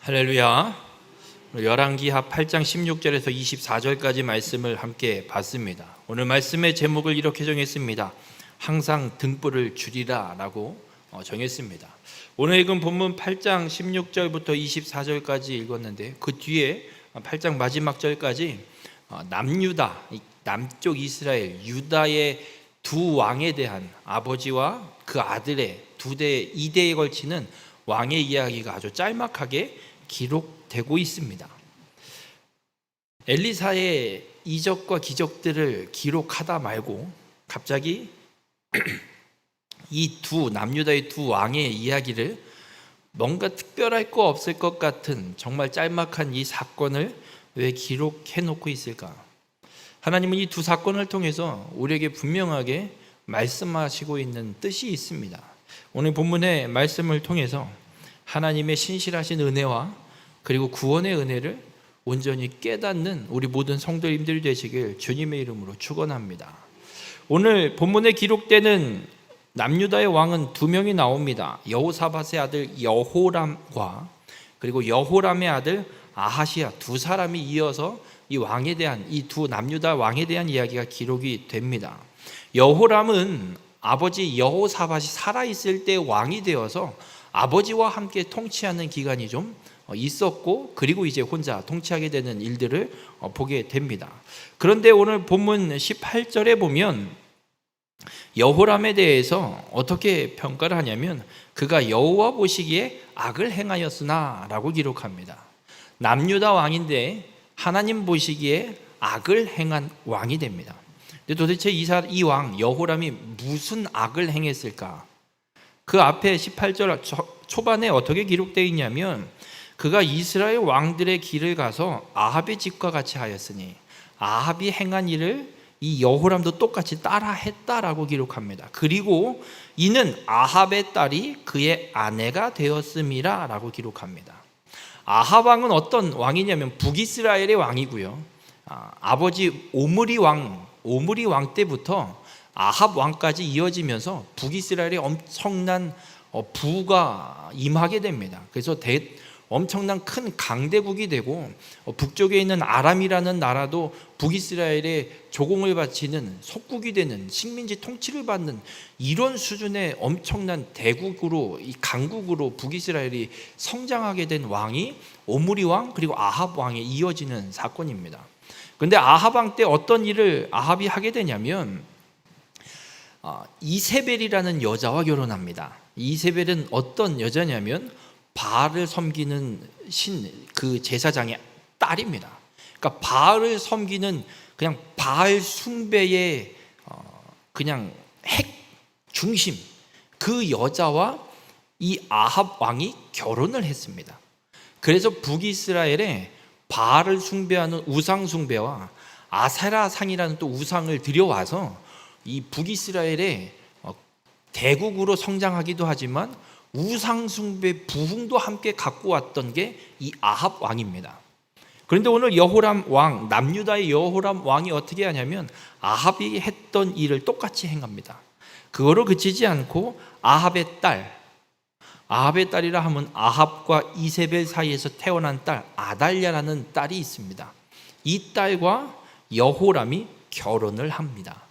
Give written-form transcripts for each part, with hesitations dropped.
할렐루야. 열왕기하 8장 16절에서 24절까지 말씀을 함께 봤습니다. 오늘 말씀의 제목을 이렇게 정했습니다. 항상 등불을 줄이라 라고 정했습니다. 오늘 읽은 본문 8장 16절부터 24절까지 읽었는데 그 뒤에 8장 마지막 절까지 남유다, 남쪽 이스라엘, 유다의 두 왕에 대한 아버지와 그 아들의 이 대에 걸치는 왕의 이야기가 아주 짤막하게 기록되고 있습니다. 엘리사의 이적과 기적들을 기록하다 말고 갑자기 이 남유다의 두 왕의 이야기를 뭔가 특별할 거 없을 것 같은 정말 짤막한 이 사건을 왜 기록해 놓고 있을까? 하나님은 이 두 사건을 통해서 우리에게 분명하게 말씀하시고 있는 뜻이 있습니다. 오늘 본문의 말씀을 통해서 하나님의 신실하신 은혜와 그리고 구원의 은혜를 온전히 깨닫는 우리 모든 성도님들이 되시길 주님의 이름으로 축원합니다. 오늘 본문에 기록되는 남유다의 왕은 두 명이 나옵니다. 여호사밧의 아들 여호람과 그리고 여호람의 아들 아하시야, 두 사람이 이어서 이 왕에 대한 이 두 남유다 왕에 대한 이야기가 기록이 됩니다. 여호람은 아버지 여호사밧이 살아있을 때 왕이 되어서 아버지와 함께 통치하는 기간이 좀 있었고 그리고 이제 혼자 통치하게 되는 일들을 보게 됩니다. 그런데 오늘 본문 18절에 보면 여호람에 대해서 어떻게 평가를 하냐면 그가 여호와 보시기에 악을 행하였으나 라고 기록합니다. 남유다 왕인데 하나님 보시기에 악을 행한 왕이 됩니다. 근데 도대체 이 왕 여호람이 무슨 악을 행했을까? 그 앞에 18절 초반에 어떻게 기록되어 있냐면 그가 이스라엘 왕들의 길을 가서 아합의 집과 같이 하였으니 아합이 행한 일을 이 여호람도 똑같이 따라 했다라고 기록합니다. 그리고 이는 아합의 딸이 그의 아내가 되었음이라 라고 기록합니다. 아합 왕은 어떤 왕이냐면 북이스라엘의 왕이고요. 아버지 오므리 왕 때부터 아합 왕까지 이어지면서 북이스라엘에 엄청난 부가 임하게 됩니다. 그래서 엄청난 큰 강대국이 되고 북쪽에 있는 아람이라는 나라도 북이스라엘에 조공을 바치는 속국이 되는 식민지 통치를 받는 이런 수준의 엄청난 대국으로 이 강국으로 북이스라엘이 성장하게 된 왕이 오므리 왕 그리고 아합 왕에 이어지는 사건입니다. 그런데 아합 왕 때 어떤 일을 아합이 하게 되냐면 이세벨이라는 여자와 결혼합니다. 이세벨은 어떤 여자냐면 바알을 섬기는 그 제사장의 딸입니다. 그러니까 바알을 섬기는 그냥 바알 숭배의 그냥 핵 중심 그 여자와 이 아합 왕이 결혼을 했습니다. 그래서 북이스라엘에 바알을 숭배하는 우상 숭배와 아세라상이라는 또 우상을 들여와서 이 북이스라엘의 대국으로 성장하기도 하지만 우상숭배 부흥도 함께 갖고 왔던 게 이 아합 왕입니다. 그런데 오늘 여호람 왕, 남유다의 여호람 왕이 어떻게 하냐면 아합이 했던 일을 똑같이 행합니다. 그거로 그치지 않고 아합의 딸이라 하면 아합과 이세벨 사이에서 태어난 딸 아달랴라는 딸이 있습니다. 이 딸과 여호람이 결혼을 합니다.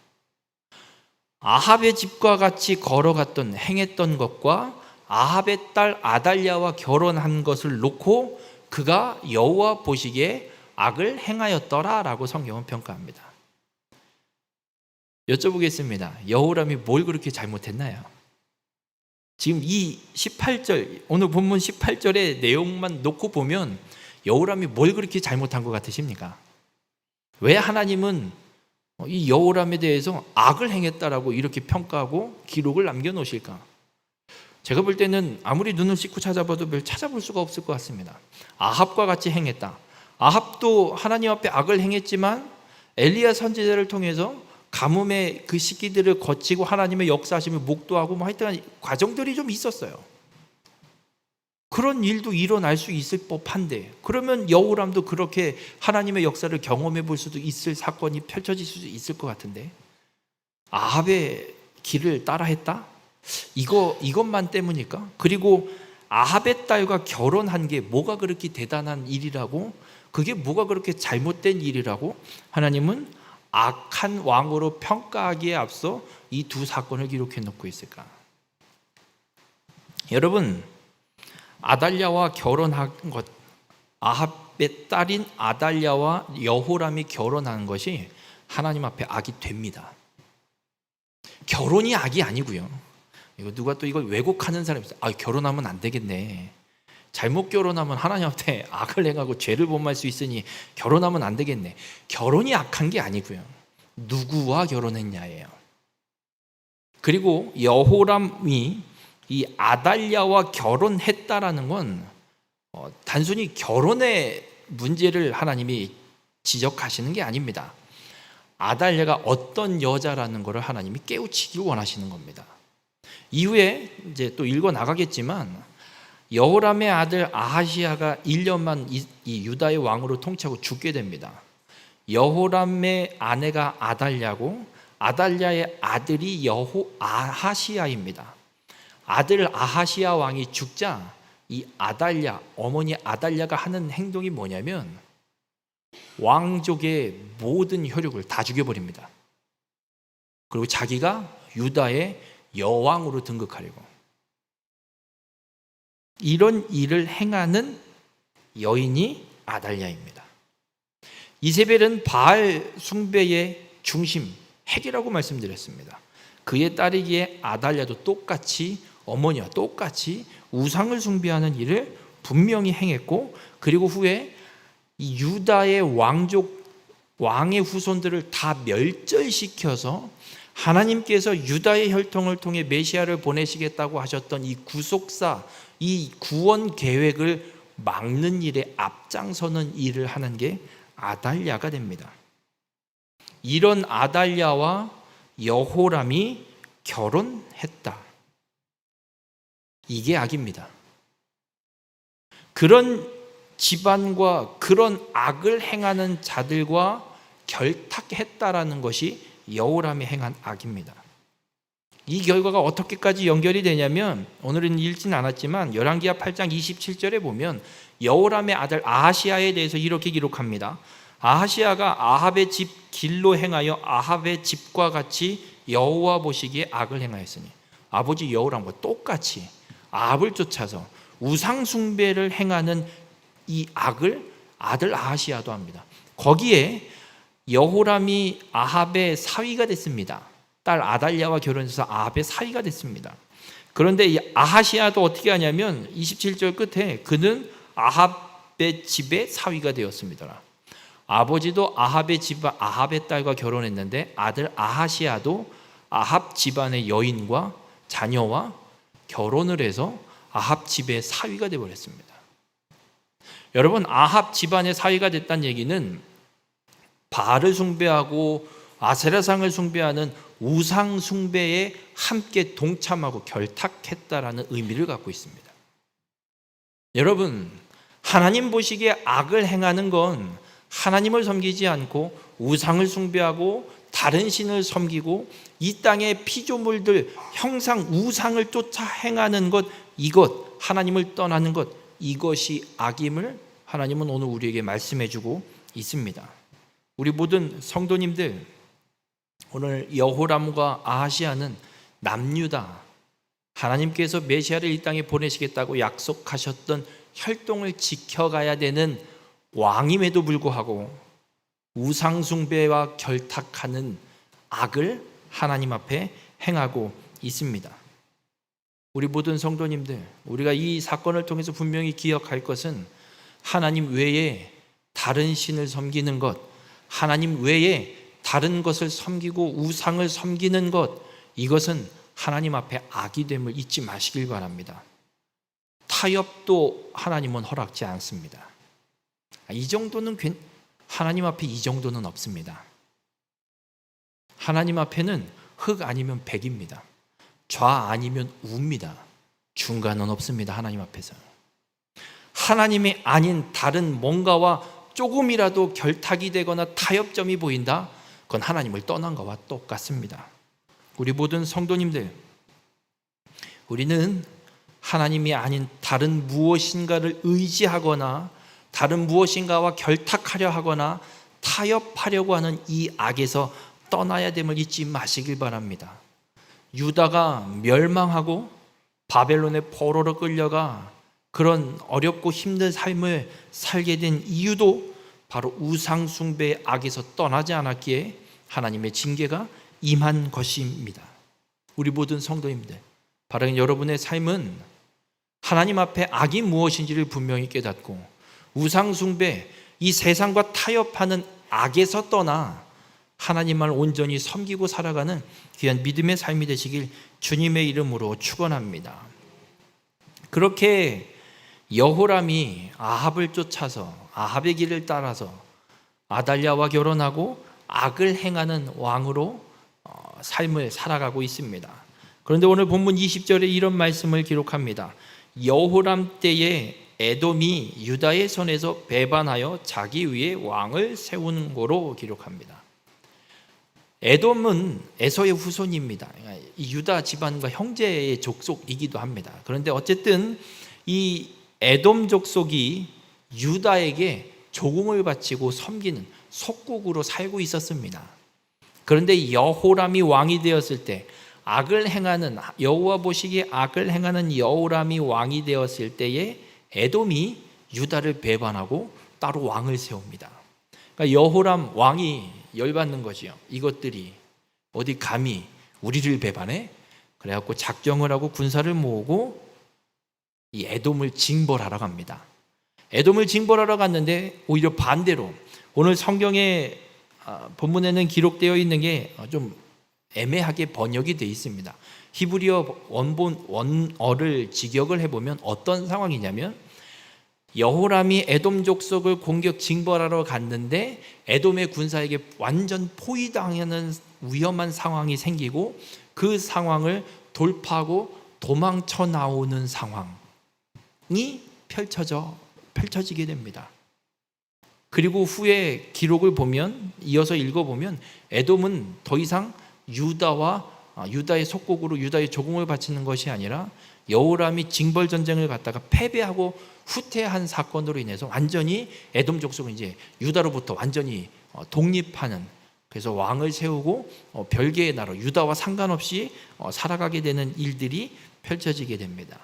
아합의 집과 같이 걸어갔던 행했던 것과 아합의 딸 아달랴와 결혼한 것을 놓고 그가 여호와 보시기에 악을 행하였더라라고 성경은 평가합니다. 여쭤보겠습니다. 여호람이 뭘 그렇게 잘못했나요? 지금 이 18절 오늘 본문 18절의 내용만 놓고 보면 여호람이 뭘 그렇게 잘못한 것 같으십니까? 왜 하나님은 이 여호람에 대해서 악을 행했다라고 이렇게 평가하고 기록을 남겨놓으실까? 제가 볼 때는 아무리 눈을 씻고 찾아봐도 별 찾아볼 수가 없을 것 같습니다. 아합과 같이 행했다. 아합도 하나님 앞에 악을 행했지만 엘리야 선지자를 통해서 가뭄의 그 시기들을 거치고 하나님의 역사하심을 목도하고 하여튼 과정들이 좀 있었어요. 그런 일도 일어날 수 있을 법한데 그러면 여호람도 그렇게 하나님의 역사를 경험해 볼 수도 있을 사건이 펼쳐질 수도 있을 것 같은데 아합의 길을 따라 했다? 이것만 때문일까? 그리고 아합의 딸과 결혼한 게 뭐가 그렇게 대단한 일이라고, 그게 뭐가 그렇게 잘못된 일이라고 하나님은 악한 왕으로 평가하기에 앞서 이 두 사건을 기록해 놓고 있을까? 여러분, 아달랴와 결혼한 것, 아합의 딸인 아달랴와 여호람이 결혼하는 것이 하나님 앞에 악이 됩니다. 결혼이 악이 아니고요. 이거 누가 또 이걸 왜곡하는 사람이 있어요. 결혼하면 안 되겠네. 잘못 결혼하면 하나님 앞에 악을 행하고 죄를 범할 수 있으니 결혼하면 안 되겠네. 결혼이 악한 게 아니고요. 누구와 결혼했냐예요. 그리고 여호람이 이 아달랴와 결혼했다라는 건 단순히 결혼의 문제를 하나님이 지적하시는 게 아닙니다. 아달랴가 어떤 여자라는 것을 하나님이 깨우치기 원하시는 겁니다. 이후에 이제 또 읽어 나가겠지만 여호람의 아들 아하시야가 1년만 이 유다의 왕으로 통치하고 죽게 됩니다. 여호람의 아내가 아달랴고 아달랴의 아들이 아하시야입니다. 아들 아하시야 왕이 죽자 이 아달랴, 어머니 아달랴가 하는 행동이 뭐냐면 왕족의 모든 혈육을 다 죽여버립니다. 그리고 자기가 유다의 여왕으로 등극하려고, 이런 일을 행하는 여인이 아달랴입니다. 이세벨은 바알 숭배의 중심, 핵이라고 말씀드렸습니다. 그의 딸이기에 아달랴도 똑같이, 어머니와 똑같이 우상을 숭배하는 일을 분명히 행했고, 그리고 후에 이 유다의 왕의 후손들을 다 멸절시켜서 하나님께서 유다의 혈통을 통해 메시아를 보내시겠다고 하셨던 이 구속사, 이 구원 계획을 막는 일에 앞장서는 일을 하는 게 아달랴가 됩니다. 이런 아달랴와 여호람이 결혼했다. 이게 악입니다. 그런 집안과 그런 악을 행하는 자들과 결탁했다라는 것이 여호람이 행한 악입니다. 이 결과가 어떻게까지 연결이 되냐면, 오늘은 읽진 않았지만 열왕기하 8장 27절에 보면 여호람의 아들 아하시야에 대해서 이렇게 기록합니다. 아하시야가 아합의 집 길로 행하여 아합의 집과 같이 여호와 보시기에 악을 행하였으니, 아버지 여호람과 똑같이 아합을 쫓아서 우상 숭배를 행하는 이 악을 아들 아하시야도 합니다. 거기에 여호람이 아합의 사위가 됐습니다. 딸 아달랴와 결혼해서 아합의 사위가 됐습니다. 그런데 이 아하시야도 어떻게 하냐면 27절 끝에 그는 아합의 집의 사위가 되었습니다. 아버지도 아합의 집안 아합의 딸과 결혼했는데 아들 아하시야도 아합 집안의 여인과 자녀와 결혼을 해서 아합 집의 사위가 되어버렸습니다. 여러분, 아합 집안의 사위가 됐다는 얘기는 바알을 숭배하고 아세라상을 숭배하는 우상 숭배에 함께 동참하고 결탁했다라는 의미를 갖고 있습니다. 여러분, 하나님 보시기에 악을 행하는 건 하나님을 섬기지 않고 우상을 숭배하고 다른 신을 섬기고 이 땅의 피조물들, 형상, 우상을 쫓아 행하는 것, 이것, 하나님을 떠나는 것, 이것이 악임을 하나님은 오늘 우리에게 말씀해주고 있습니다. 우리 모든 성도님들, 오늘 여호람과 아하시야는 남유다, 하나님께서 메시아를 이 땅에 보내시겠다고 약속하셨던 혈통을 지켜가야 되는 왕임에도 불구하고 우상 숭배와 결탁하는 악을 하나님 앞에 행하고 있습니다. 우리 모든 성도님들, 우리가 이 사건을 통해서 분명히 기억할 것은 하나님 외에 다른 신을 섬기는 것, 하나님 외에 다른 것을 섬기고 우상을 섬기는 것, 이것은 하나님 앞에 악이 됨을 잊지 마시길 바랍니다. 타협도 하나님은 허락지 않습니다. 이 정도는 하나님 앞에 이 정도는 없습니다. 하나님 앞에는 흑 아니면 백입니다. 좌 아니면 우입니다. 중간은 없습니다. 하나님 앞에서. 하나님이 아닌 다른 뭔가와 조금이라도 결탁이 되거나 타협점이 보인다? 그건 하나님을 떠난 것과 똑같습니다. 우리 모든 성도님들, 우리는 하나님이 아닌 다른 무엇인가를 의지하거나 다른 무엇인가와 결탁하려 하거나 타협하려고 하는 이 악에서 떠나야 됨을 잊지 마시길 바랍니다. 유다가 멸망하고 바벨론의 포로로 끌려가 그런 어렵고 힘든 삶을 살게 된 이유도 바로 우상 숭배의 악에서 떠나지 않았기에 하나님의 징계가 임한 것입니다. 우리 모든 성도님들, 바로 여러분의 삶은 하나님 앞에 악이 무엇인지를 분명히 깨닫고 우상 숭배, 이 세상과 타협하는 악에서 떠나 하나님을 온전히 섬기고 살아가는 귀한 믿음의 삶이 되시길 주님의 이름으로 축원합니다. 그렇게 여호람이 아합을 쫓아서 아합의 길을 따라서 아달랴와 결혼하고 악을 행하는 왕으로 삶을 살아가고 있습니다. 그런데 오늘 본문 20절에 이런 말씀을 기록합니다. 여호람 때에 에돔이 유다의 손에서 배반하여 자기 위에 왕을 세우는 거로 기록합니다. 에돔은 에서의 후손입니다. 이 유다 집안과 형제의 족속이기도 합니다. 그런데 어쨌든 이 에돔 족속이 유다에게 조공을 바치고 섬기는 속국으로 살고 있었습니다. 그런데 여호람이 왕이 되었을 때 악을 행하는 여호와 보시기에 악을 행하는 여호람이 왕이 되었을 때에 에돔이 유다를 배반하고 따로 왕을 세웁니다. 그러니까 여호람 왕이 열받는 거지요. 이것들이 어디 감히 우리를 배반해? 그래갖고 작정을 하고 군사를 모으고 이 에돔을 징벌하러 갑니다. 에돔을 징벌하러 갔는데 오히려 반대로 오늘 성경의 본문에는 기록되어 있는 게 좀 애매하게 번역이 되어 있습니다. 히브리어 원어를 직역을 해보면 어떤 상황이냐면 여호람이 에돔 족속을 공격 징벌하러 갔는데 에돔의 군사에게 완전 포위당하는 위험한 상황이 생기고 그 상황을 돌파하고 도망쳐 나오는 상황이 펼쳐지게 됩니다. 그리고 후에 기록을 보면 이어서 읽어보면 에돔은 더 이상 유다의 속국으로 유다의 조공을 바치는 것이 아니라 여호람이 징벌 전쟁을 갖다가 패배하고 후퇴한 사건으로 인해서 완전히 에돔 족속은 이제 유다로부터 완전히 독립하는, 그래서 왕을 세우고 별개의 나라 유다와 상관없이 살아가게 되는 일들이 펼쳐지게 됩니다.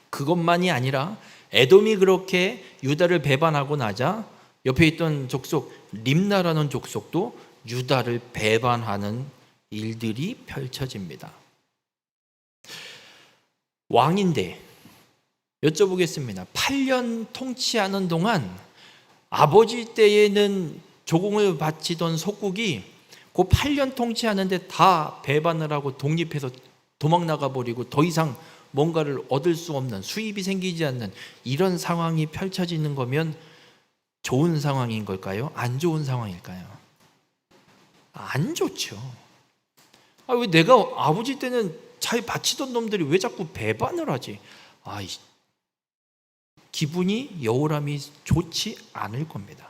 그것만이 아니라 에돔이 그렇게 유다를 배반하고 나자 옆에 있던 족속 림나라는 족속도 유다를 배반하는 일들이 펼쳐집니다. 왕인데 여쭤보겠습니다. 8년 통치하는 동안 아버지 때에는 조공을 바치던 속국이 그 8년 통치하는데 다 배반을 하고 독립해서 도망 나가버리고 더 이상 뭔가를 얻을 수 없는, 수입이 생기지 않는 이런 상황이 펼쳐지는 거면 좋은 상황인 걸까요? 안 좋은 상황일까요? 안 좋죠. 왜 내가 아버지 때는 잘 바치던 놈들이 왜 자꾸 배반을 하지? 기분이 여호람이 좋지 않을 겁니다.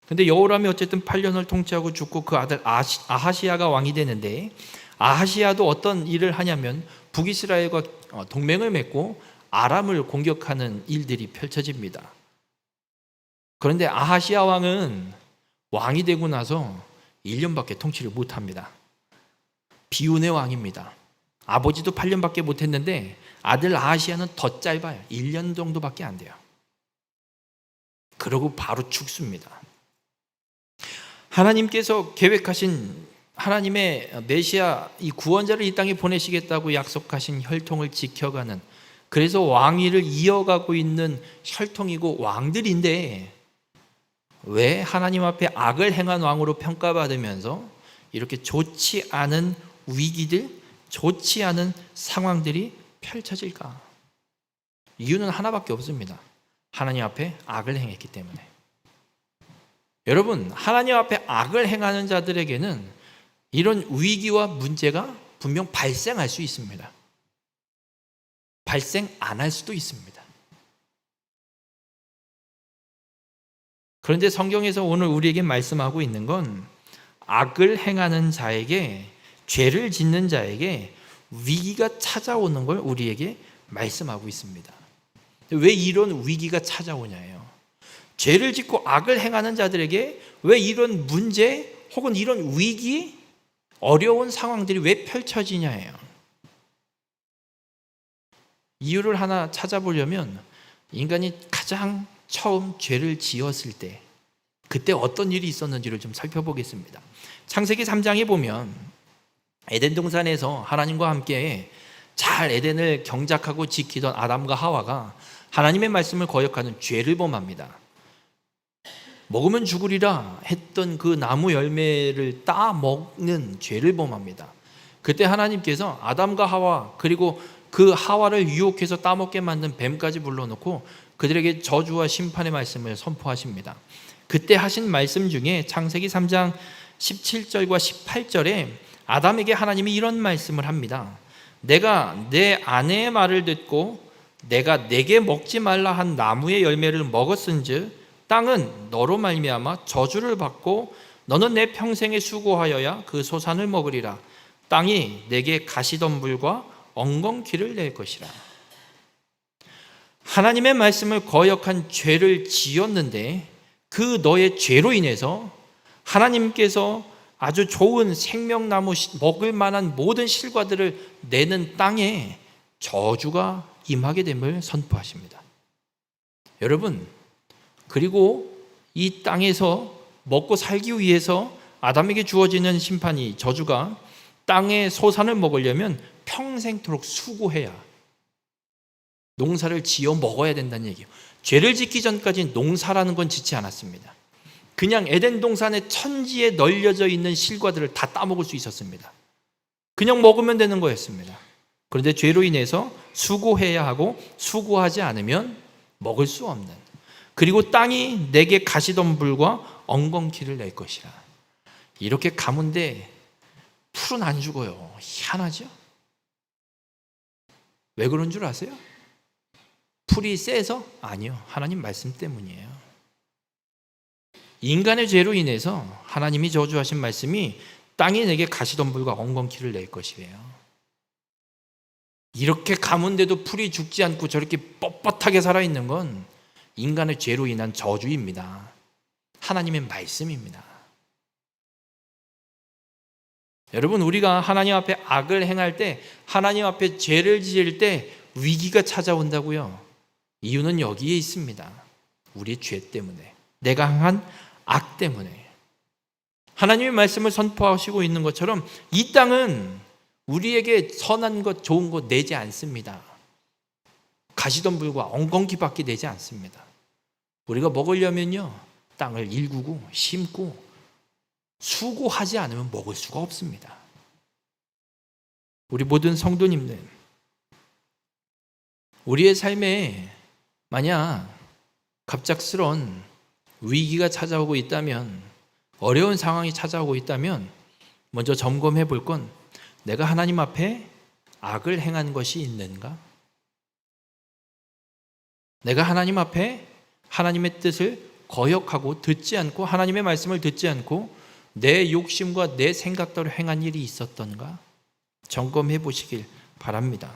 근데 여호람이 어쨌든 8년을 통치하고 죽고 그 아들 아하시야가 왕이 되는데, 아하시야도 어떤 일을 하냐면 북이스라엘과 동맹을 맺고 아람을 공격하는 일들이 펼쳐집니다. 그런데 아하시야 왕은 왕이 되고 나서 1년밖에 통치를 못합니다. 비운의 왕입니다. 아버지도 8년밖에 못했는데 아들 아하시야는 더 짧아요. 1년 정도밖에 안 돼요. 그러고 바로 죽습니다. 하나님께서 계획하신 하나님의 메시아, 이 구원자를 이 땅에 보내시겠다고 약속하신 혈통을 지켜가는, 그래서 왕위를 이어가고 있는 혈통이고 왕들인데 왜 하나님 앞에 악을 행한 왕으로 평가받으면서 이렇게 좋지 않은 위기들, 좋지 않은 상황들이 펼쳐질까? 이유는 하나밖에 없습니다. 하나님 앞에 악을 행했기 때문에. 여러분, 하나님 앞에 악을 행하는 자들에게는 이런 위기와 문제가 분명 발생할 수 있습니다. 발생 안 할 수도 있습니다. 그런데 성경에서 오늘 우리에게 말씀하고 있는 건 악을 행하는 자에게, 죄를 짓는 자에게 위기가 찾아오는 걸 우리에게 말씀하고 있습니다. 왜 이런 위기가 찾아오냐예요. 죄를 짓고 악을 행하는 자들에게 왜 이런 문제 혹은 이런 위기, 어려운 상황들이 왜 펼쳐지냐예요. 이유를 하나 찾아보려면 인간이 가장 처음 죄를 지었을 때 그때 어떤 일이 있었는지를 좀 살펴보겠습니다. 창세기 3장에 보면 에덴 동산에서 하나님과 함께 잘 에덴을 경작하고 지키던 아담과 하와가 하나님의 말씀을 거역하는 죄를 범합니다. 먹으면 죽으리라 했던 그 나무 열매를 따 먹는 죄를 범합니다. 그때 하나님께서 아담과 하와 그리고 그 하와를 유혹해서 따먹게 만든 뱀까지 불러놓고 그들에게 저주와 심판의 말씀을 선포하십니다. 그때 하신 말씀 중에 창세기 3장 17절과 18절에 아담에게 하나님이 이런 말씀을 합니다. 내가 내 아내의 말을 듣고 내가 내게 먹지 말라 한 나무의 열매를 먹었은즉 땅은 너로 말미암아 저주를 받고 너는 내 평생에 수고하여야 그 소산을 먹으리라. 땅이 내게 가시덤불과 엉겅퀴를 낼 것이라. 하나님의 말씀을 거역한 죄를 지었는데 그 너의 죄로 인해서 하나님께서 아주 좋은 생명나무 먹을 만한 모든 실과들을 내는 땅에 저주가 임하게 됨을 선포하십니다. 여러분, 그리고 이 땅에서 먹고 살기 위해서 아담에게 주어지는 심판이 저주가 땅의 소산을 먹으려면 평생토록 수고해야 농사를 지어 먹어야 된다는 얘기예요. 죄를 짓기 전까지 농사라는 건 짓지 않았습니다. 그냥 에덴 동산의 천지에 널려져 있는 실과들을 다 따먹을 수 있었습니다. 그냥 먹으면 되는 거였습니다. 그런데 죄로 인해서 수고해야 하고 수고하지 않으면 먹을 수 없는, 그리고 땅이 내게 가시덤불과 엉겅퀴를 낼 것이라. 이렇게 가문데 풀은 안 죽어요. 희한하죠? 왜 그런 줄 아세요? 풀이 세서? 아니요. 하나님 말씀 때문이에요. 인간의 죄로 인해서 하나님이 저주하신 말씀이 땅이 내게 가시덤불과 엉겅퀴를 낼 것이래요. 이렇게 가문데도 풀이 죽지 않고 저렇게 뻣뻣하게 살아있는 건 인간의 죄로 인한 저주입니다. 하나님의 말씀입니다. 여러분, 우리가 하나님 앞에 악을 행할 때, 하나님 앞에 죄를 지을 때 위기가 찾아온다고요. 이유는 여기에 있습니다. 우리의 죄 때문에, 내가 행한 악 때문에. 하나님의 말씀을 선포하시고 있는 것처럼 이 땅은 우리에게 선한 것, 좋은 것 내지 않습니다. 가시덤불과 엉겅퀴밖에 내지 않습니다. 우리가 먹으려면요, 땅을 일구고 심고 수고하지 않으면 먹을 수가 없습니다. 우리 모든 성도님들, 우리의 삶에 만약 갑작스런 위기가 찾아오고 있다면, 어려운 상황이 찾아오고 있다면 먼저 점검해 볼 건 내가 하나님 앞에 악을 행한 것이 있는가? 내가 하나님 앞에 하나님의 뜻을 거역하고 듣지 않고 하나님의 말씀을 듣지 않고 내 욕심과 내 생각대로 행한 일이 있었던가? 점검해 보시길 바랍니다.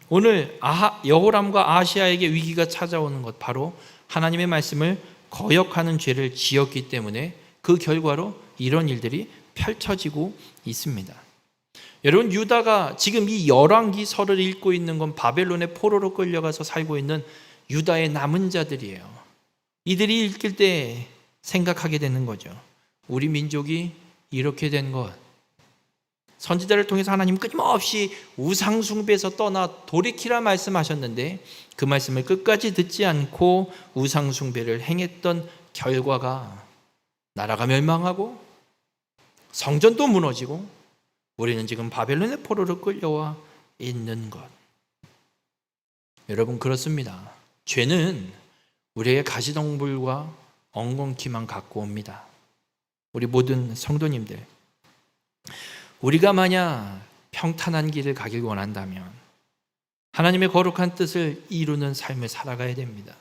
오늘 여호람과 아하시야에게 위기가 찾아오는 것, 바로 하나님의 말씀을 거역하는 죄를 지었기 때문에 그 결과로 이런 일들이 펼쳐지고 있습니다. 여러분, 유다가 지금 이 열왕기서를 읽고 있는 건 바벨론의 포로로 끌려가서 살고 있는 유다의 남은 자들이에요. 이들이 읽을 때 생각하게 되는 거죠. 우리 민족이 이렇게 된 것, 선지자를 통해서 하나님 끊임없이 우상 숭배에서 떠나 돌이키라 말씀하셨는데 그 말씀을 끝까지 듣지 않고 우상 숭배를 행했던 결과가 나라가 멸망하고 성전도 무너지고 우리는 지금 바벨론의 포로로 끌려와 있는 것. 여러분, 그렇습니다. 죄는 우리에게 가시덤불과 엉겅퀴만 갖고 옵니다. 우리 모든 성도님들, 우리가 만약 평탄한 길을 가길 원한다면 하나님의 거룩한 뜻을 이루는 삶을 살아가야 됩니다.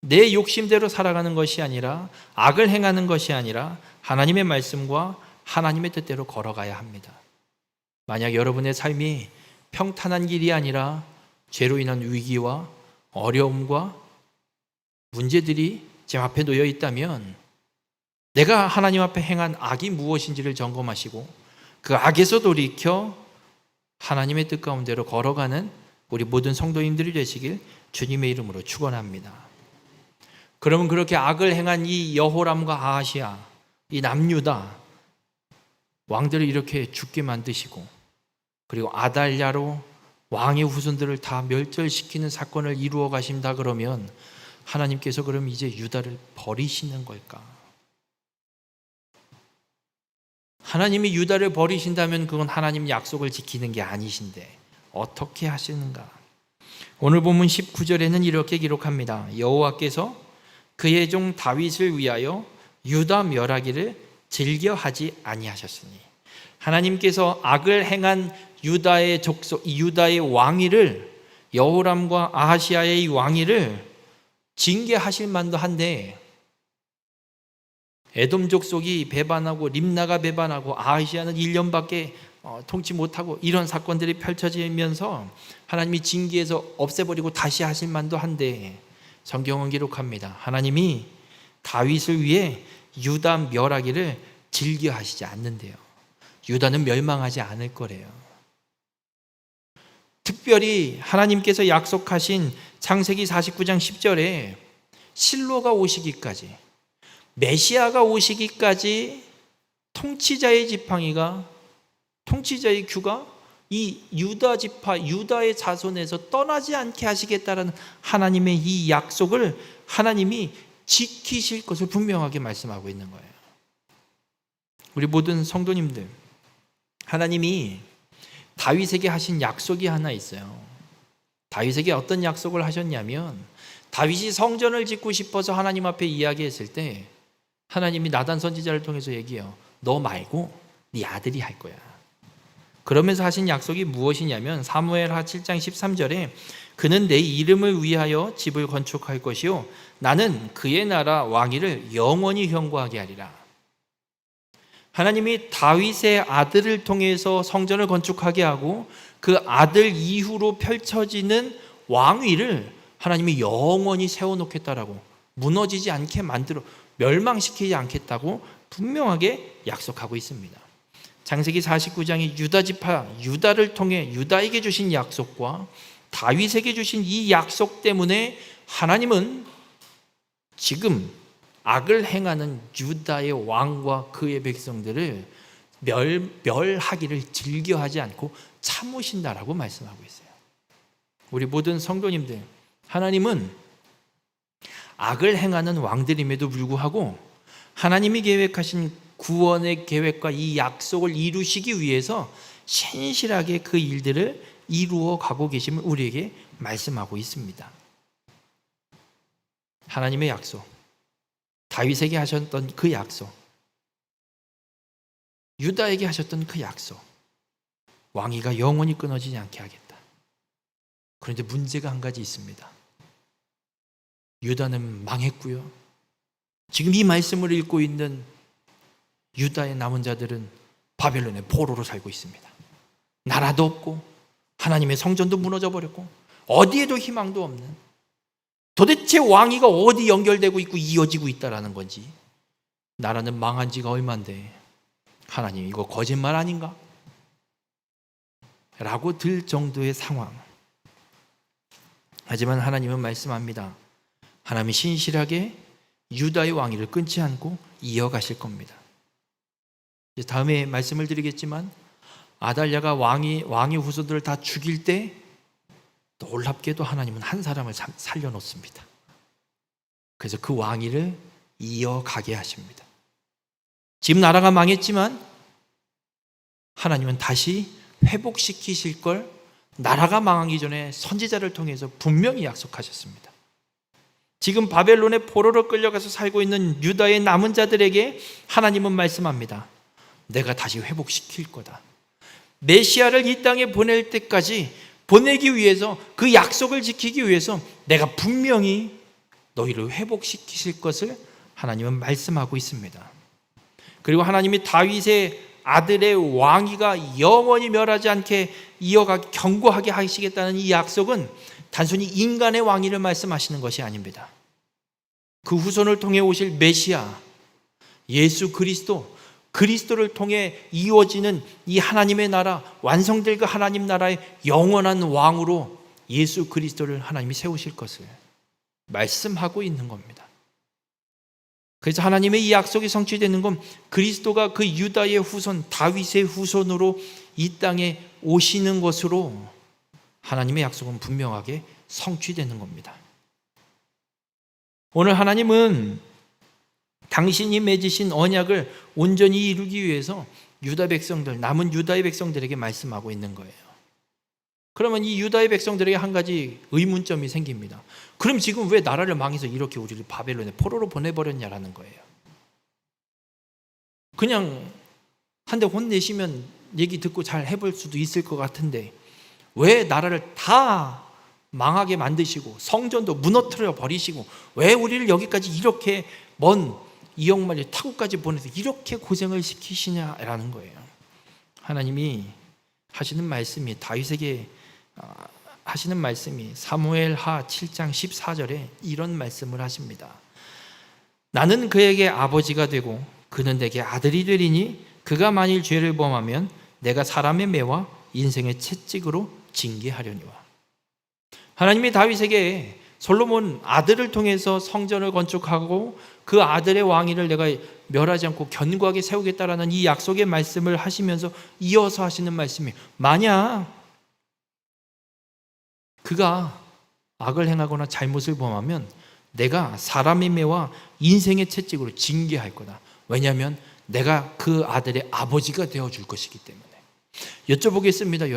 내 욕심대로 살아가는 것이 아니라, 악을 행하는 것이 아니라 하나님의 말씀과 하나님의 뜻대로 걸어가야 합니다. 만약 여러분의 삶이 평탄한 길이 아니라 죄로 인한 위기와 어려움과 문제들이 제 앞에 놓여 있다면 내가 하나님 앞에 행한 악이 무엇인지를 점검하시고 그 악에서 돌이켜 하나님의 뜻 가운데로 걸어가는 우리 모든 성도님들이 되시길 주님의 이름으로 축원합니다. 그러면 그렇게 악을 행한 이 여호람과 아하시야, 이 남유다 왕들을 이렇게 죽게 만드시고 그리고 아달랴로 왕의 후손들을 다 멸절시키는 사건을 이루어 가신다 그러면 하나님께서 그럼 이제 유다를 버리시는 걸까? 하나님이 유다를 버리신다면 그건 하나님 약속을 지키는 게 아니신데 어떻게 하시는가? 오늘 본문 19절에는 이렇게 기록합니다. 여호와께서 그의 종 다윗을 위하여 유다 멸하기를 즐겨하지 아니하셨으니, 하나님께서 악을 행한 유다의 족속, 유다의 왕위를, 여호람과 아하시아의 왕위를 징계하실 만도 한데 에돔 족속이 배반하고 림나가 배반하고 아하시아는 1년밖에 통치 못하고 이런 사건들이 펼쳐지면서 하나님이 징계해서 없애버리고 다시 하실 만도 한데 성경은 기록합니다. 하나님이 다윗을 위해 유다 멸하기를 즐겨하시지 않는데요. 유다는 멸망하지 않을 거래요. 특별히 하나님께서 약속하신 창세기 49장 10절에 실로가 오시기까지, 메시아가 오시기까지 통치자의 지팡이가, 통치자의 규가 이 유다 지파, 유다의 자손에서 떠나지 않게 하시겠다라는 하나님의 이 약속을 하나님이 지키실 것을 분명하게 말씀하고 있는 거예요. 우리 모든 성도님들, 하나님이 다윗에게 하신 약속이 하나 있어요. 다윗에게 어떤 약속을 하셨냐면, 다윗이 성전을 짓고 싶어서 하나님 앞에 이야기했을 때 하나님이 나단 선지자를 통해서 얘기해요. 너 말고 네 아들이 할 거야. 그러면서 하신 약속이 무엇이냐면 사무엘하 7장 13절에 그는 내 이름을 위하여 집을 건축할 것이요 나는 그의 나라 왕위를 영원히 형구하게 하리라. 하나님이 다윗의 아들을 통해서 성전을 건축하게 하고 그 아들 이후로 펼쳐지는 왕위를 하나님이 영원히 세워놓겠다라고, 무너지지 않게 만들어 멸망시키지 않겠다고 분명하게 약속하고 있습니다. 창세기 49장의 유다 지파, 유다를 통해 유다에게 주신 약속과 다윗에게 주신 이 약속 때문에 하나님은 지금 악을 행하는 유다의 왕과 그의 백성들을 멸하기를 즐겨하지 않고 참으신다라고 말씀하고 있어요. 우리 모든 성도님들, 하나님은 악을 행하는 왕들임에도 불구하고 하나님이 계획하신 구원의 계획과 이 약속을 이루시기 위해서 신실하게 그 일들을 이루어 가고 계심을 우리에게 말씀하고 있습니다. 하나님의 약속, 다윗에게 하셨던 그 약속, 유다에게 하셨던 그 약속, 왕위가 영원히 끊어지지 않게 하겠다. 그런데 문제가 한 가지 있습니다. 유다는 망했고요. 지금 이 말씀을 읽고 있는 유다의 남은 자들은 바벨론의 포로로 살고 있습니다. 나라도 없고 하나님의 성전도 무너져 버렸고 어디에도 희망도 없는, 도대체 왕위가 어디 연결되고 있고 이어지고 있다라는 건지, 나라는 망한 지가 얼만데 하나님 이거 거짓말 아닌가? 라고 들 정도의 상황. 하지만 하나님은 말씀합니다. 하나님이 신실하게 유다의 왕위를 끊지 않고 이어가실 겁니다. 다음에 말씀을 드리겠지만 아달랴가 왕의 후손들을 다 죽일 때 놀랍게도 하나님은 한 사람을 살려놓습니다. 그래서 그 왕위를 이어가게 하십니다. 지금 나라가 망했지만 하나님은 다시 회복시키실 걸 나라가 망하기 전에 선지자를 통해서 분명히 약속하셨습니다. 지금 바벨론의 포로로 끌려가서 살고 있는 유다의 남은 자들에게 하나님은 말씀합니다. 내가 다시 회복시킬 거다. 메시아를 이 땅에 보낼 때까지 보내기 위해서, 그 약속을 지키기 위해서 내가 분명히 너희를 회복시키실 것을 하나님은 말씀하고 있습니다. 그리고 하나님이 다윗의 아들의 왕위가 영원히 멸하지 않게 이어가기 견고하게 하시겠다는 이 약속은 단순히 인간의 왕위를 말씀하시는 것이 아닙니다. 그 후손을 통해 오실 메시아 예수 그리스도를 통해 이루어지는 이 하나님의 나라, 완성될 그 하나님 나라의 영원한 왕으로 예수 그리스도를 하나님이 세우실 것을 말씀하고 있는 겁니다. 그래서 하나님의 이 약속이 성취되는 건 그리스도가 그 유다의 후손, 다윗의 후손으로 이 땅에 오시는 것으로 하나님의 약속은 분명하게 성취되는 겁니다. 오늘 하나님은 당신이 맺으신 언약을 온전히 이루기 위해서 유다 백성들, 남은 유다의 백성들에게 말씀하고 있는 거예요. 그러면 이 유다의 백성들에게 한 가지 의문점이 생깁니다. 그럼 지금 왜 나라를 망해서 이렇게 우리를 바벨론에 포로로 보내버렸냐라는 거예요. 그냥 한 대 혼내시면 얘기 듣고 잘 해볼 수도 있을 것 같은데 왜 나라를 다 망하게 만드시고 성전도 무너뜨려 버리시고 왜 우리를 여기까지 이렇게 먼 이역만리 타고까지 보내서 이렇게 고생을 시키시냐라는 거예요. 하나님이 하시는 말씀이 다윗에게 하시는 말씀이 사무엘하 7장 14절에 이런 말씀을 하십니다. 나는 그에게 아버지가 되고 그는 내게 아들이 되리니 그가 만일 죄를 범하면 내가 사람의 매와 인생의 채찍으로 징계하려니와. 하나님이 다윗에게 솔로몬 아들을 통해서 성전을 건축하고 그 아들의 왕위를 내가 멸하지 않고 견고하게 세우겠다라는 이 약속의 말씀을 하시면서 이어서 하시는 말씀이 만약 그가 악을 행하거나 잘못을 범하면 내가 사람의 매와 인생의 채찍으로 징계할 거다. 왜냐하면 내가 그 아들의 아버지가 되어줄 것이기 때문에. 여쭤보겠습니다.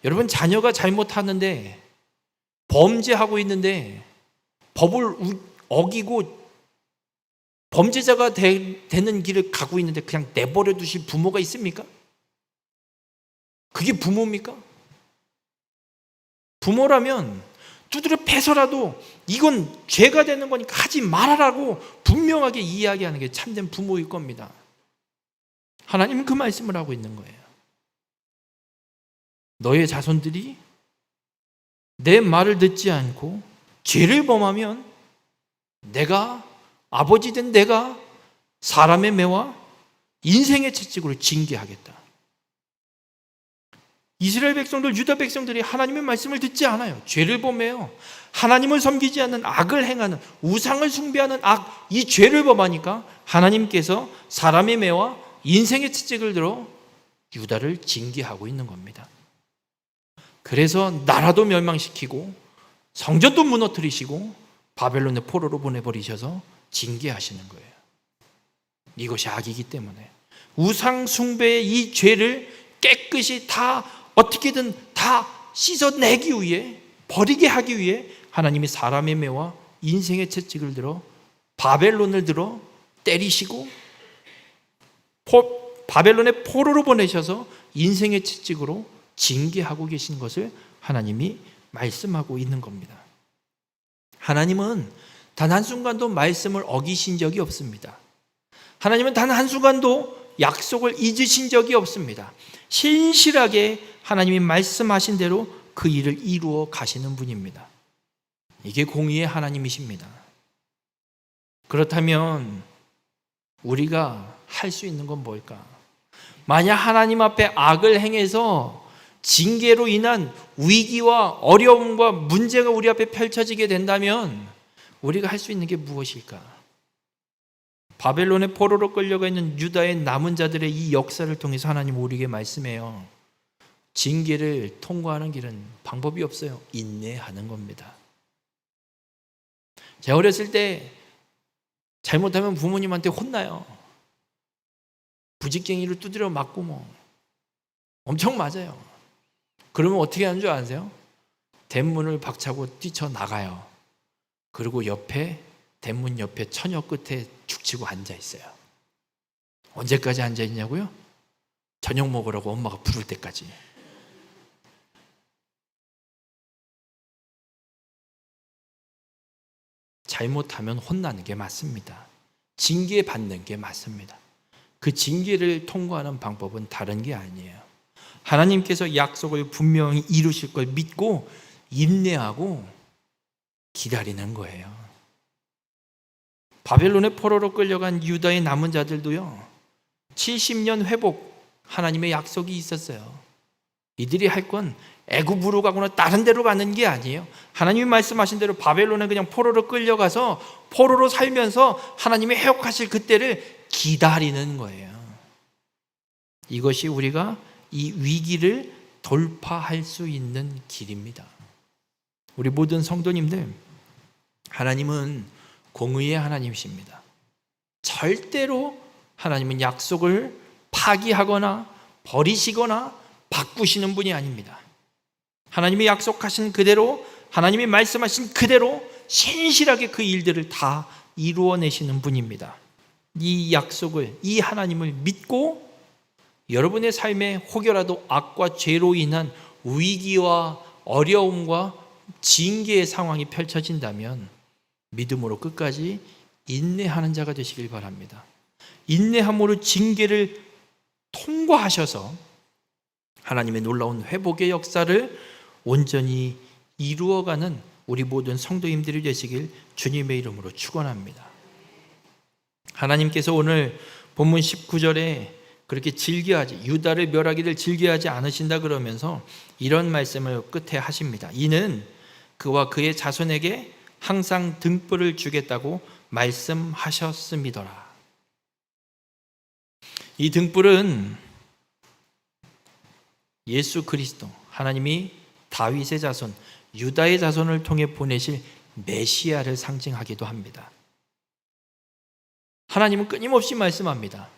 여러분 자녀가 잘못하는데 범죄하고 있는데 법을 어기고 범죄자가 되는 길을 가고 있는데 그냥 내버려 두실 부모가 있습니까? 그게 부모입니까? 부모라면 두드려 패서라도 이건 죄가 되는 거니까 하지 말아라고 분명하게 이야기하는 게 참된 부모일 겁니다. 하나님은 그 말씀을 하고 있는 거예요. 너의 자손들이 내 말을 듣지 않고 죄를 범하면 내가 아버지 된 내가 사람의 매와 인생의 채찍으로 징계하겠다. 이스라엘 백성들, 유다 백성들이 하나님의 말씀을 듣지 않아요. 죄를 범해요. 하나님을 섬기지 않는 악을 행하는, 우상을 숭배하는 악, 이 죄를 범하니까 하나님께서 사람의 매와 인생의 채찍을 들어 유다를 징계하고 있는 겁니다. 그래서 나라도 멸망시키고 성전도 무너뜨리시고 바벨론의 포로로 보내버리셔서 징계하시는 거예요. 이것이 악이기 때문에 우상 숭배의 이 죄를 깨끗이 다 어떻게든 다 씻어내기 위해, 버리게 하기 위해 하나님이 사람의 매와 인생의 채찍을 들어 바벨론을 들어 때리시고 바벨론의 포로로 보내셔서 인생의 채찍으로 징계하고 계신 것을 하나님이 말씀하고 있는 겁니다. 하나님은 단 한순간도 말씀을 어기신 적이 없습니다. 하나님은 단 한순간도 약속을 잊으신 적이 없습니다. 신실하게 하나님이 말씀하신 대로 그 일을 이루어 가시는 분입니다. 이게 공의의 하나님이십니다. 그렇다면 우리가 할 수 있는 건 뭘까? 만약 하나님 앞에 악을 행해서 징계로 인한 위기와 어려움과 문제가 우리 앞에 펼쳐지게 된다면 우리가 할 수 있는 게 무엇일까? 바벨론의 포로로 끌려가 있는 유다의 남은 자들의 이 역사를 통해서 하나님 우리에게 말씀해요. 징계를 통과하는 길은 방법이 없어요. 인내하는 겁니다. 제가 어렸을 때 잘못하면 부모님한테 혼나요. 부직갱이를 두드려 맞고 엄청 맞아요. 그러면 어떻게 하는 줄 아세요? 대문을 박차고 뛰쳐나가요. 그리고 대문 옆에 처녀 끝에 죽치고 앉아있어요. 언제까지 앉아있냐고요? 저녁 먹으라고 엄마가 부를 때까지. 잘못하면 혼나는 게 맞습니다. 징계받는 게 맞습니다. 그 징계를 통과하는 방법은 다른 게 아니에요. 하나님께서 약속을 분명히 이루실 걸 믿고 인내하고 기다리는 거예요. 바벨론의 포로로 끌려간 유다의 남은 자들도요, 70년 회복 하나님의 약속이 있었어요. 이들이 할 건 애굽으로 가거나 다른 데로 가는 게 아니에요. 하나님이 말씀하신 대로 바벨론에 그냥 포로로 끌려가서 포로로 살면서 하나님이 회복하실 그때를 기다리는 거예요. 이것이 우리가 이 위기를 돌파할 수 있는 길입니다. 우리 모든 성도님들, 하나님은 공의의 하나님이십니다. 절대로 하나님은 약속을 파기하거나 버리시거나 바꾸시는 분이 아닙니다. 하나님이 약속하신 그대로, 하나님이 말씀하신 그대로 신실하게 그 일들을 다 이루어내시는 분입니다. 이 약속을, 이 하나님을 믿고 여러분의 삶에 혹여라도 악과 죄로 인한 위기와 어려움과 징계의 상황이 펼쳐진다면 믿음으로 끝까지 인내하는 자가 되시길 바랍니다. 인내함으로 징계를 통과하셔서 하나님의 놀라운 회복의 역사를 온전히 이루어가는 우리 모든 성도님들이 되시길 주님의 이름으로 축원합니다. 하나님께서 오늘 본문 19절에 그렇게 유다를 멸하기를 즐겨하지 않으신다 그러면서 이런 말씀을 끝에 하십니다. 이는 그와 그의 자손에게 항상 등불을 주겠다고 말씀하셨음이더라. 이 등불은 예수 그리스도, 하나님이 다윗의 자손, 유다의 자손을 통해 보내실 메시아를 상징하기도 합니다. 하나님은 끊임없이 말씀합니다.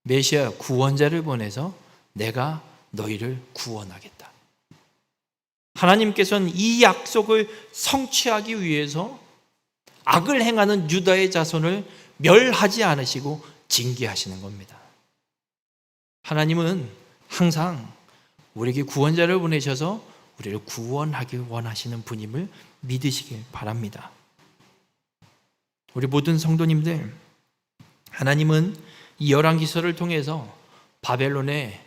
메시아 구원자를 보내서 내가 너희를 구원하겠다. 하나님께서는 이 약속을 성취하기 위해서 악을 행하는 유다의 자손을 멸하지 않으시고 징계하시는 겁니다. 하나님은 항상 우리에게 구원자를 보내셔서 우리를 구원하길 원하시는 분임을 믿으시길 바랍니다. 우리 모든 성도님들, 하나님은 이 열왕기서를 통해서 바벨론의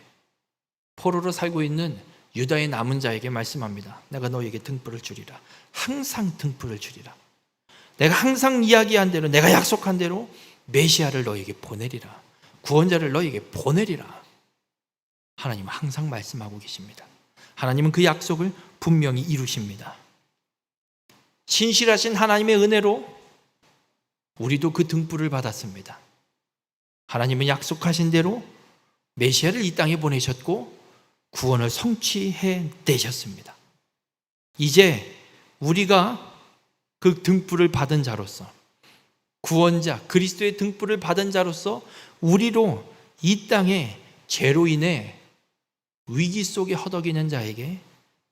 포로로 살고 있는 유다의 남은 자에게 말씀합니다. 내가 너에게 등불을 주리라. 항상 등불을 주리라. 내가 항상 이야기한 대로, 내가 약속한 대로 메시아를 너에게 보내리라. 구원자를 너에게 보내리라. 하나님은 항상 말씀하고 계십니다. 하나님은 그 약속을 분명히 이루십니다. 신실하신 하나님의 은혜로 우리도 그 등불을 받았습니다. 하나님은 약속하신 대로 메시아를 이 땅에 보내셨고 구원을 성취해 내셨습니다. 이제 우리가 그 등불을 받은 자로서, 구원자 그리스도의 등불을 받은 자로서 우리로 이 땅에 죄로 인해 위기 속에 허덕이는 자에게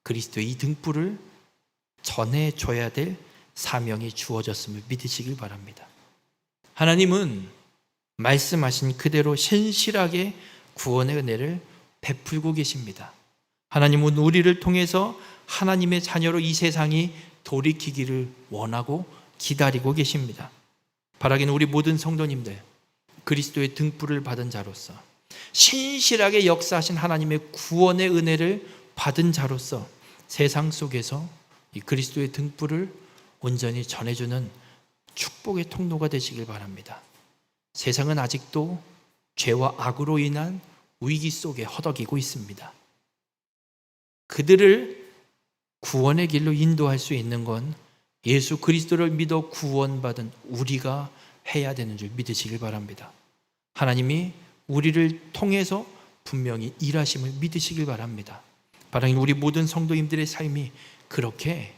그리스도의 이 등불을 전해줘야 될 사명이 주어졌음을 믿으시길 바랍니다. 하나님은 말씀하신 그대로 신실하게 구원의 은혜를 베풀고 계십니다. 하나님은 우리를 통해서 하나님의 자녀로 이 세상이 돌이키기를 원하고 기다리고 계십니다. 바라기는 우리 모든 성도님들, 그리스도의 등불을 받은 자로서, 신실하게 역사하신 하나님의 구원의 은혜를 받은 자로서 세상 속에서 이 그리스도의 등불을 온전히 전해주는 축복의 통로가 되시길 바랍니다. 세상은 아직도 죄와 악으로 인한 위기 속에 허덕이고 있습니다. 그들을 구원의 길로 인도할 수 있는 건 예수 그리스도를 믿어 구원받은 우리가 해야 되는 줄 믿으시길 바랍니다. 하나님이 우리를 통해서 분명히 일하심을 믿으시길 바랍니다. 바라기는 우리 모든 성도님들의 삶이 그렇게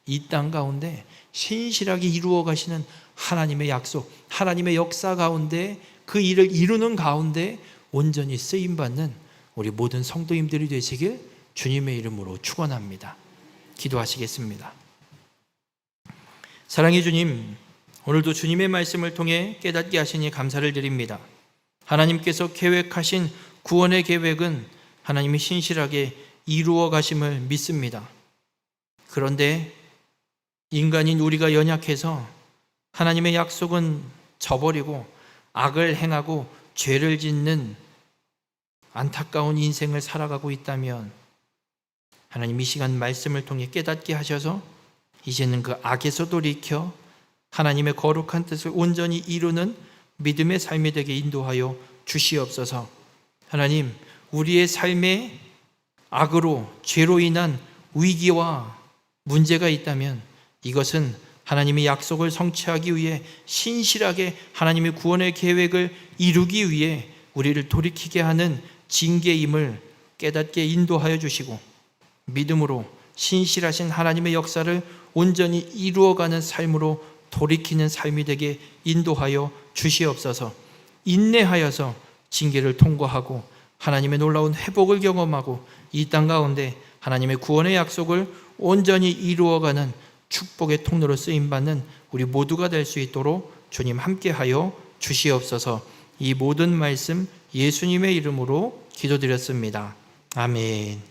이 땅 가운데 신실하게 이루어 가시는 하나님의 약속, 하나님의 역사 가운데 그 일을 이루는 가운데 온전히 쓰임받는 우리 모든 성도님들이 되시길 주님의 이름으로 축원합니다. 기도하시겠습니다. 사랑의 주님, 오늘도 주님의 말씀을 통해 깨닫게 하시니 감사를 드립니다. 하나님께서 계획하신 구원의 계획은 하나님이 신실하게 이루어 가심을 믿습니다. 그런데 인간인 우리가 연약해서 하나님의 약속은 저버리고 악을 행하고 죄를 짓는 안타까운 인생을 살아가고 있다면 하나님 이 시간 말씀을 통해 깨닫게 하셔서 이제는 그 악에서 돌이켜 하나님의 거룩한 뜻을 온전히 이루는 믿음의 삶이 되게 인도하여 주시옵소서. 하나님, 우리의 삶에 악으로 죄로 인한 위기와 문제가 있다면 이것은 하나님의 약속을 성취하기 위해 신실하게 하나님의 구원의 계획을 이루기 위해 우리를 돌이키게 하는 징계임을 깨닫게 인도하여 주시고 믿음으로 신실하신 하나님의 역사를 온전히 이루어가는 삶으로 돌이키는 삶이 되게 인도하여 주시옵소서. 인내하여서 징계를 통과하고 하나님의 놀라운 회복을 경험하고 이 땅 가운데 하나님의 구원의 약속을 온전히 이루어가는 축복의 통로로 쓰임받는 우리 모두가 될 수 있도록 주님 함께하여 주시옵소서. 이 모든 말씀 예수님의 이름으로 기도드렸습니다. 아멘.